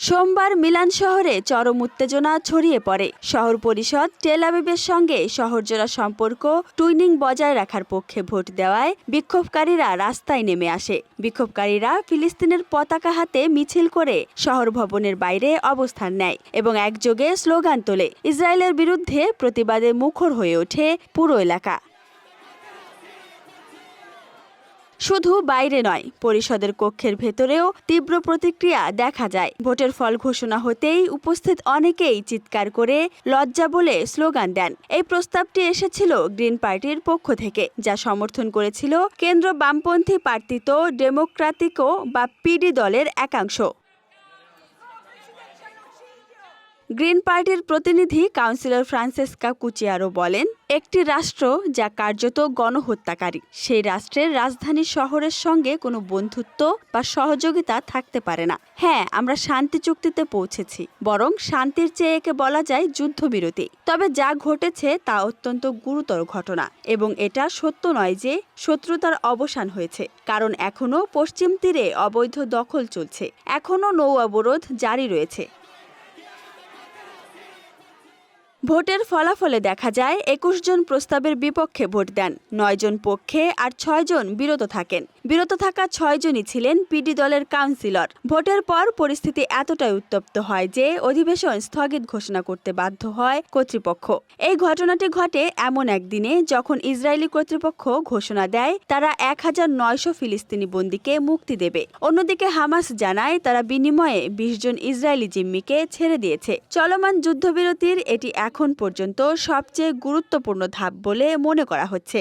সোমবার মিলান শহরে চরম উত্তেজনা ছড়িয়ে পড়ে। শহর পরিষদ টেল আবিবের সঙ্গে শহরজোড়া সম্পর্ক টুইনিং বজায় রাখার পক্ষে ভোট দেওয়ায় বিক্ষোভকারীরা রাস্তায় নেমে আসে। বিক্ষোভকারীরা ফিলিস্তিনের পতাকা হাতে মিছিল করে শহর ভবনের বাইরে অবস্থান নেয় এবং একযোগে স্লোগান তোলে। ইসরায়েলের বিরুদ্ধে প্রতিবাদে মুখর হয়ে ওঠে পুরো এলাকা। শুধু বাইরে নয়, পরিষদের কক্ষের ভেতরেও তীব্র প্রতিক্রিয়া দেখা যায়। ভোটের ফল ঘোষণা হতেই উপস্থিত অনেকেই চিৎকার করে লজ্জা বলে স্লোগান দেন। এই প্রস্তাবটি এসেছিল গ্রিন পার্টির পক্ষ থেকে, যা সমর্থন করেছিল কেন্দ্র বামপন্থী পার্টিত ডেমোক্রাতিকো বা পিডি দলের একাংশ। গ্রিন পার্টির প্রতিনিধি কাউন্সিলর ফ্রান্সেস্কা কুচিয়ারো বলেন, একটি রাষ্ট্র যা কার্যত গণহত্যাকারী, সেই রাষ্ট্রের রাজধানী শহরের সঙ্গে কোনো বন্ধুত্ব বা সহযোগিতা থাকতে পারে না। হ্যাঁ, আমরা শান্তি চুক্তিতে পৌঁছেছি, বরং শান্তির চেয়ে একে বলা যায় যুদ্ধবিরতি। তবে যা ঘটেছে তা অত্যন্ত গুরুতর ঘটনা এবং এটা সত্য নয় যে শত্রুতার অবসান হয়েছে, কারণ এখনও পশ্চিম তীরে অবৈধ দখল চলছে, এখনও নৌ অবরোধ জারি রয়েছে। ভোটের ফলাফলে দেখা যায় ২১ জন প্রস্তাবের বিপক্ষে ভোট দেন, ৯ জন পক্ষে আর ৬ জন বিরত থাকেন। বিরত থাকা ৬ জনই ছিলেন পিডি দলের কাউন্সিলর। ভোটের পর পরিস্থিতি এতটাই উত্তপ্ত হয় যে অধিবেশন স্থগিত ঘোষণা করতে বাধ্য হয় কর্তৃপক্ষ। এই ঘটনাটি ঘটে এমন একদিনে যখন ইসরায়েলি কর্তৃপক্ষ ঘোষণা দেয় তারা ১৯০০ ফিলিস্তিনি বন্দীকে মুক্তি দেবে। অন্যদিকে হামাস জানায় তারা বিনিময়ে ২০ জন ইসরায়েলি জিম্মিকে ছেড়ে দিয়েছে। চলমান যুদ্ধবিরতির এটি এখন পর্যন্ত সবচেয়ে গুরুত্বপূর্ণ ধাপ বলে মনে করা হচ্ছে।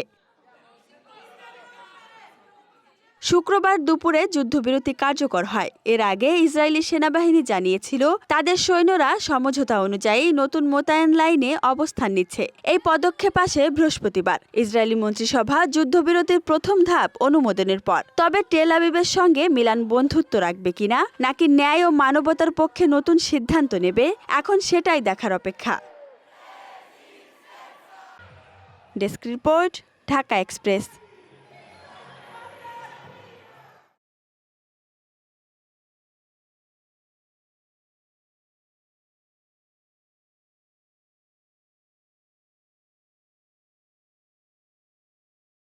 শুক্রবার দুপুরে যুদ্ধবিরতি কার্যকর হয়। এর আগে ইসরায়েলি সেনাবাহিনী জানিয়েছিল তাদের সৈন্যরা সমঝোতা অনুযায়ী নতুন মোতায়েন লাইনে অবস্থান নিচ্ছে। এই পদক্ষেপ আসে বৃহস্পতিবার ইসরায়েলি মন্ত্রিসভা যুদ্ধবিরতির প্রথম ধাপ অনুমোদনের পর। তবে টেল আবিবের সঙ্গে মিলান বন্ধুত্ব রাখবে কিনা, নাকি ন্যায় ও মানবতার পক্ষে নতুন সিদ্ধান্ত নেবে, এখন সেটাই দেখার অপেক্ষা। Desk report, Dhaka express.